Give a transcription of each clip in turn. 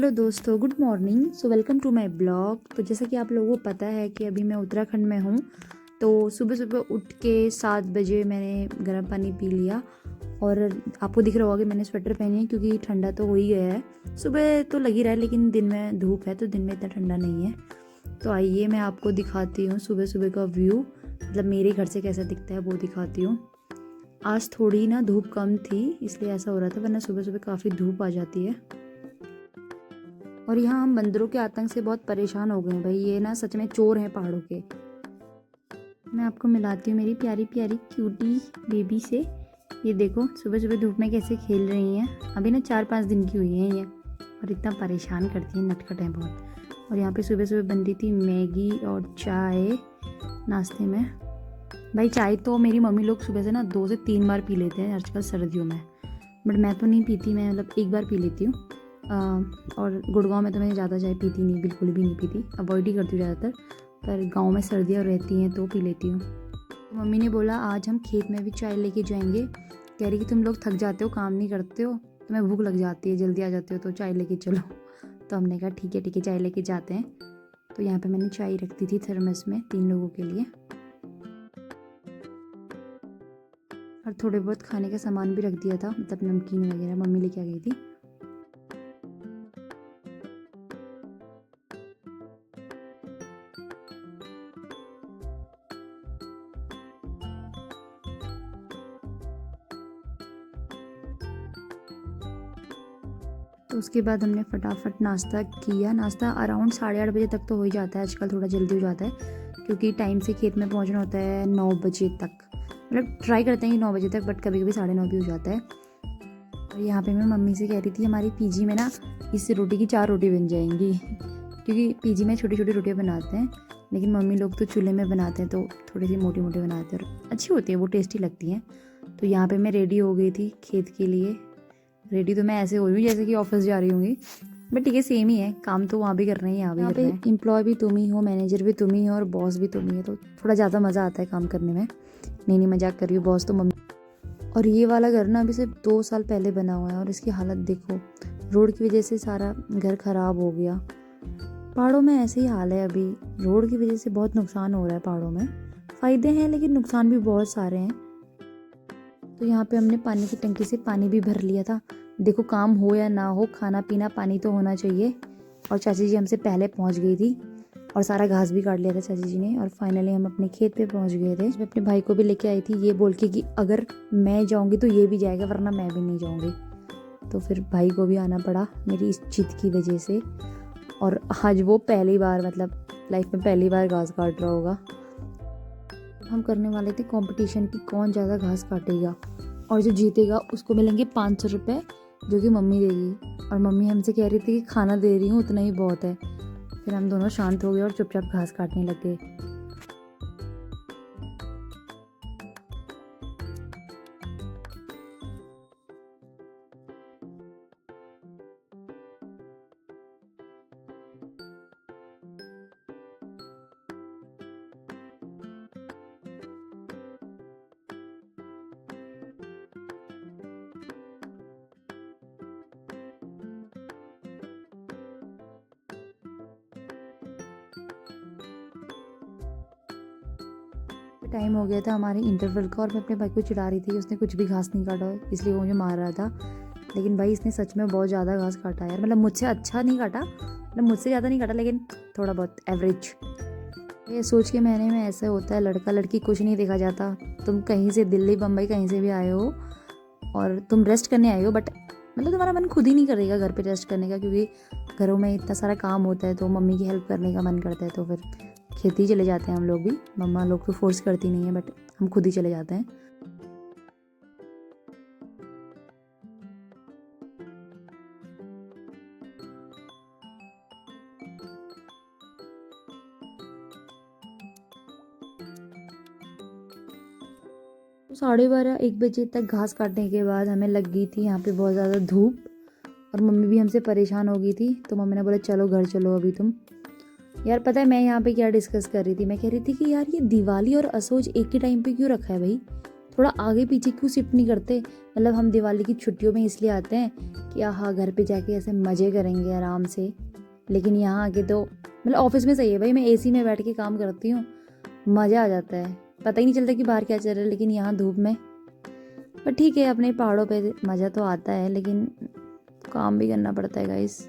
Hello दोस्तों, good morning. So welcome to my blog. तो जैसा कि आप लोगों को पता है कि अभी मैं उत्तराखंड में हूँ। तो सुबह सुबह उठ के 7 बजे मैंने गर्म पानी पी लिया। और आपको दिख रहा होगा कि मैंने स्वेटर पहनी है क्योंकि ठंडा तो हो ही गया है। सुबह तो लग ही रहा है लेकिन दिन में धूप है तो दिन में इतना ठंडा नहीं है। तो आइए मैं आपको दिखाती हूँ सुबह सुबह का व्यू, मतलब मेरे घर से कैसा दिखता है वो दिखाती हूँ। आज थोड़ी ना धूप कम थी इसलिए ऐसा हो रहा था, वरना सुबह सुबह काफ़ी धूप आ जाती है। और यहाँ हम बंदरों के आतंक से बहुत परेशान हो गए हैं भाई। ये ना सच में चोर हैं पहाड़ों के। मैं आपको मिलाती हूँ मेरी प्यारी प्यारी क्यूटी बेबी से। ये देखो सुबह सुबह धूप में कैसे खेल रही हैं। अभी ना 4-5 दिन की हुई हैं ये, और इतना परेशान करती हैं, नटखट हैं बहुत। और यहाँ पे सुबह सुबह बन रही थी मैगी और चाय नाश्ते में। भाई चाय तो मेरी मम्मी लोग सुबह से ना 2 से 3 बार पी लेते हैं आजकल सर्दियों में, बट मैं तो नहीं पीती। मैं मतलब एक बार पी लेती हूँ। और गुड़गांव में तो मैं ज़्यादा चाय पीती नहीं, बिल्कुल भी नहीं पीती, अवॉइड ही करती हूँ ज़्यादातर। पर गांव में सर्दियाँ रहती हैं तो पी लेती हूँ। तो मम्मी ने बोला आज हम खेत में भी चाय लेके जाएंगे। कह रही कि तुम लोग थक जाते हो, काम नहीं करते हो, तुम्हें भूख लग जाती है, जल्दी आ जाते हो तो चाय लेके चलो। तो हमने कहा ठीक है चाय लेके जाते हैं। तो यहाँ पर मैंने चाय रख दी थी थर्मस में 3 लोगों के लिए। और थोड़े बहुत खाने का सामान भी रख दिया था, मतलब नमकीन वगैरह मम्मी लेके आ गई थी। तो उसके बाद हमने फटाफट नाश्ता किया। नाश्ता अराउंड 8:30 बजे तक तो हो ही जाता है, आजकल थोड़ा जल्दी हो जाता है क्योंकि टाइम से खेत में पहुंचना होता है 9 बजे तक। मतलब ट्राई करते हैं कि 9 बजे तक, बट कभी कभी 9:30 भी हो जाता है। और यहाँ पे मैं मम्मी से कह रही थी हमारी पीजी में ना इस रोटी की 4 रोटी बन जाएंगी, क्योंकि पीजी में छोटी छोटी रोटियाँ बनाते हैं, लेकिन मम्मी लोग तो चूल्हे में बनाते हैं तो थोड़ी सी मोटी मोटी बनाते हैं और अच्छी होती है, वो टेस्टी लगती हैं। तो यहाँ पर मैं रेडी हो गई थी खेत के लिए। रेडी तो मैं ऐसे हो रही हूँ जैसे कि ऑफिस जा रही होंगी, बट ठीक है सेम ही है, काम तो वहाँ भी करना ही है, यहाँ पे एम्प्लॉय भी तुम ही हो, मैनेजर भी तुम ही हो और बॉस भी तुम ही है, तो थोड़ा ज़्यादा मज़ा आता है काम करने में। नहीं मजाक कर रही हूँ, बॉस तो मम्मी। और ये वाला घर ना अभी सिर्फ 2 साल पहले बना हुआ है और इसकी हालत देखो, रोड की वजह से सारा घर खराब हो गया। पहाड़ों में ऐसे ही हाल है अभी, रोड की वजह से बहुत नुकसान हो रहा है पहाड़ों में। फ़ायदे हैं लेकिन नुकसान भी बहुत सारे हैं। तो यहाँ पे हमने पानी की टंकी से पानी भी भर लिया था। देखो काम हो या ना हो, खाना पीना पानी तो होना चाहिए। और चाची जी हमसे पहले पहुँच गई थी और सारा घास भी काट लिया था चाची जी ने। और फाइनली हम अपने खेत पे पहुँच गए थे। मैं अपने भाई को भी लेके आई थी ये बोल के कि अगर मैं जाऊँगी तो ये भी जाएगा, वरना मैं भी नहीं जाऊँगी। तो फिर भाई को भी आना पड़ा मेरी इस जिद की वजह से। और आज वो पहली बार, मतलब लाइफ में पहली बार घास काट रहा होगा। हम करने वाले थे कंपटीशन कि कौन ज़्यादा घास काटेगा, और जो जीतेगा उसको मिलेंगे 500 रुपये, जो कि मम्मी देगी। और मम्मी हमसे कह रही थी कि खाना दे रही हूँ उतना ही बहुत है। फिर हम दोनों शांत हो गए और चुपचाप घास काटने लग गए। टाइम हो गया था हमारे इंटरवल का और मैं अपने भाई को चिढ़ा रही थी, उसने कुछ भी घास नहीं काटा इसलिए वो मुझे मार रहा था। लेकिन भाई इसने सच में बहुत ज़्यादा घास काटा यार, मतलब मुझसे अच्छा नहीं काटा, मतलब मुझसे ज़्यादा नहीं काटा लेकिन थोड़ा बहुत एवरेज। ये सोच के मैंने में ऐसा होता है, लड़का लड़की कुछ नहीं देखा जाता। तुम कहीं से दिल्ली बम्बई कहीं से भी आए हो और तुम रेस्ट करने आए हो, बट मतलब तुम्हारा मन खुद ही नहीं करेगा घर पे रेस्ट करने का, क्योंकि घरों में इतना सारा काम होता है तो मम्मी की हेल्प करने का मन करता है। तो फिर खेती चले जाते हैं हम लोग भी, मम्मा लोग तो फोर्स करती नहीं है, बट हम खुद ही चले जाते हैं। तो 12:30-1 बजे तक घास काटने के बाद हमें लग गई थी यहाँ पे बहुत ज़्यादा धूप, और मम्मी भी हमसे परेशान हो गई थी। तो मम्मी ने बोला चलो घर चलो अभी तुम। यार पता है मैं यहाँ पे क्या डिस्कस कर रही थी, मैं कह रही थी कि यार ये दिवाली और असोज एक ही टाइम पे क्यों रखा है भाई, थोड़ा आगे पीछे क्यों शिफ्ट नहीं करते? मतलब हम दिवाली की छुट्टियों में इसलिए आते हैं कि हाँ घर पे जाके ऐसे मज़े करेंगे आराम से, लेकिन यहाँ आके तो मतलब ऑफिस में सही है भाई, मैं एसी में बैठ के काम करती हूँ, मज़ा आ जाता है, पता ही नहीं चलता कि बाहर क्या चल रहा है, लेकिन यहाँ धूप में। पर ठीक है, अपने पहाड़ों पे मज़ा तो आता है, लेकिन काम भी करना पड़ता है गाइस।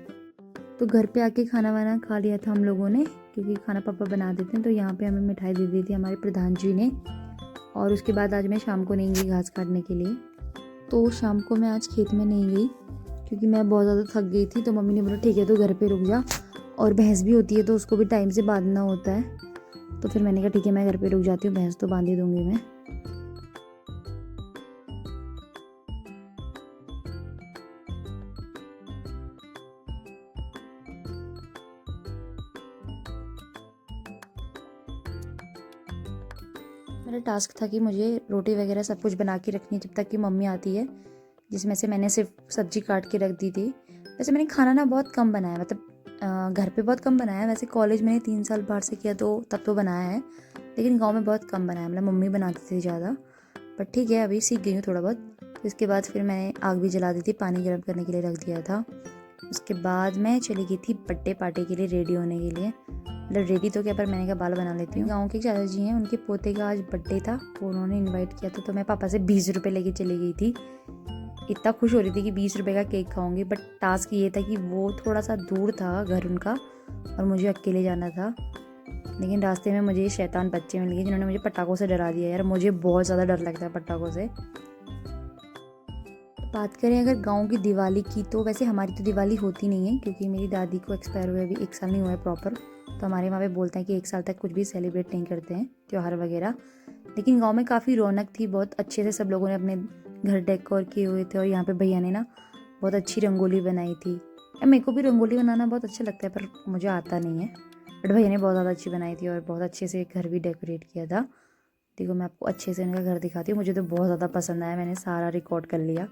तो घर पे आके खाना वाना खा लिया था हम लोगों ने, क्योंकि खाना पापा बना देते हैं। तो यहाँ पे हमें मिठाई दे दी थी हमारे प्रधान जी ने। और उसके बाद आज मैं शाम को नहीं गई घास काटने के लिए। तो शाम को मैं आज खेत में नहीं गई क्योंकि मैं बहुत ज़्यादा थक गई थी। तो मम्मी ने बोला ठीक है तो घर पे रुक जा, और भैंस भी होती है तो उसको भी टाइम से बांधना होता है। तो फिर मैंने कहा ठीक है मैं घर पे रुक जाती हूँ, भैंस तो बांध ही दूँगी मैं। मेरा टास्क था कि मुझे रोटी वगैरह सब कुछ बना के रखनी जब तक कि मम्मी आती है, जिसमें से मैंने सिर्फ सब्जी काट के रख दी थी। वैसे मैंने खाना ना बहुत कम बनाया, मतलब घर पे बहुत कम बनाया। वैसे कॉलेज मैंने 3 साल बाहर से किया तो तब तो बनाया है, लेकिन गांव में बहुत कम बनाया, मतलब मम्मी बनाती थी ज़्यादा। बट ठीक है अभी सीख गई हूँ थोड़ा बहुत। तो इसके बाद फिर मैंने आग भी जला दी थी, पानी गर्म करने के लिए रख दिया था। उसके बाद मैं चली गई थी बर्थडे पार्टी के लिए रेडी होने के लिए। मतलब रेडी तो क्या, पर मैंने कहा बाल बना लेती हूँ। गाँव के चाचा जी हैं, उनके पोते का आज बर्थडे था, तो उन्होंने इनवाइट किया था। तो मैं पापा से 20 रुपये लेके चली गई थी। इतना खुश हो रही थी कि 20 रुपये का केक खाऊंगी। बट टास्क ये था कि वो थोड़ा सा दूर था घर उनका, और मुझे अकेले जाना था। लेकिन रास्ते में मुझे शैतान बच्चे मिल गए जिन्होंने मुझे पटाखों से डरा दिया। यार मुझे बहुत ज़्यादा डर लगता है पटाखों से। बात करें अगर गांव की दिवाली की, तो वैसे हमारी तो दिवाली होती नहीं है क्योंकि मेरी दादी को एक्सपायर हुए अभी 1 साल नहीं हुआ है प्रॉपर। तो हमारे वहाँ पे बोलते हैं कि 1 साल तक कुछ भी सेलिब्रेट नहीं करते हैं त्यौहार वगैरह। लेकिन गांव में काफ़ी रौनक थी, बहुत अच्छे से सब लोगों ने अपने घर डेकोर किए हुए थे। और यहाँ पे भैया ने ना बहुत अच्छी रंगोली बनाई थी। मेरे को भी रंगोली बनाना बहुत अच्छा लगता है, पर मुझे आता नहीं है। बट भैया ने बहुत ज़्यादा अच्छी बनाई थी और बहुत अच्छे से घर भी डेकोरेट किया था। देखो मैं आपको अच्छे से इनका घर दिखाती हूँ, मुझे तो बहुत ज़्यादा पसंद आया, मैंने सारा रिकॉर्ड कर लिया।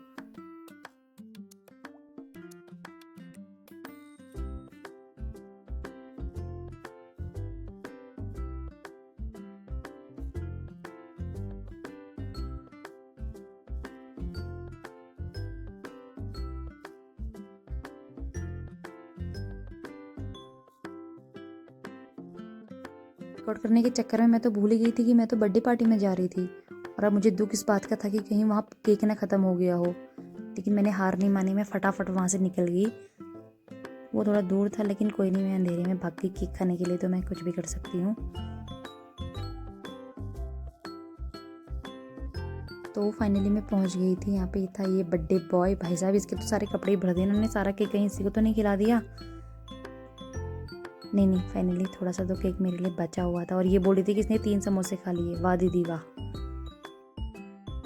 रिकॉर्ड करने के चक्कर में मैं तो भूल ही गई थी कि मैं तो बर्थडे पार्टी में जा रही थी। और अब मुझे दुख इस बात का था कि कहीं वहाँ केक ना ख़त्म हो गया हो। लेकिन मैंने हार नहीं मानी, मैं फटाफट वहाँ से निकल गई। वो थोड़ा दूर था लेकिन कोई नहीं, मैं अंधेरे में भाग गई केक खाने के लिए। तो मैं कुछ भी कर सकती हूँ। तो फाइनली मैं पहुँच गई थी। यहाँ पे था ये बर्थडे बॉय, भाई साहब इसके तो सारे कपड़े ही भर दिए इन्होंने, सारा केक कहीं इसी को तो नहीं खिला दिया। नहीं, फाइनली थोड़ा सा तो केक मेरे लिए बचा हुआ था। और ये बोल रही थी कि इसने 3 समोसे खा लिए। वाह दीदी वाह।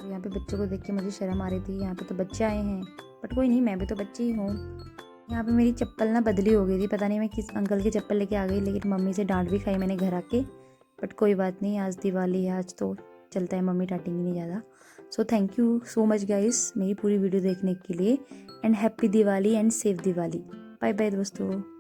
यहाँ पे बच्चों को देख के मुझे शर्म आ रही थी, यहाँ पे तो बच्चे आए हैं, बट कोई नहीं, मैं भी तो बच्ची ही हूँ। यहाँ पे मेरी चप्पल ना बदली हो गई थी, पता नहीं मैं किस अंकल की चप्पल लेके आ गई, लेकिन मम्मी से डांट भी खाई मैंने घर आके। बट कोई बात नहीं, आज दिवाली है, आज तो चलता है, मम्मी डांटेंगी नहीं ज़्यादा। So thank you so much guys मेरी पूरी वीडियो देखने के लिए। And happy Diwali and safe Diwali. Bye bye दोस्तों।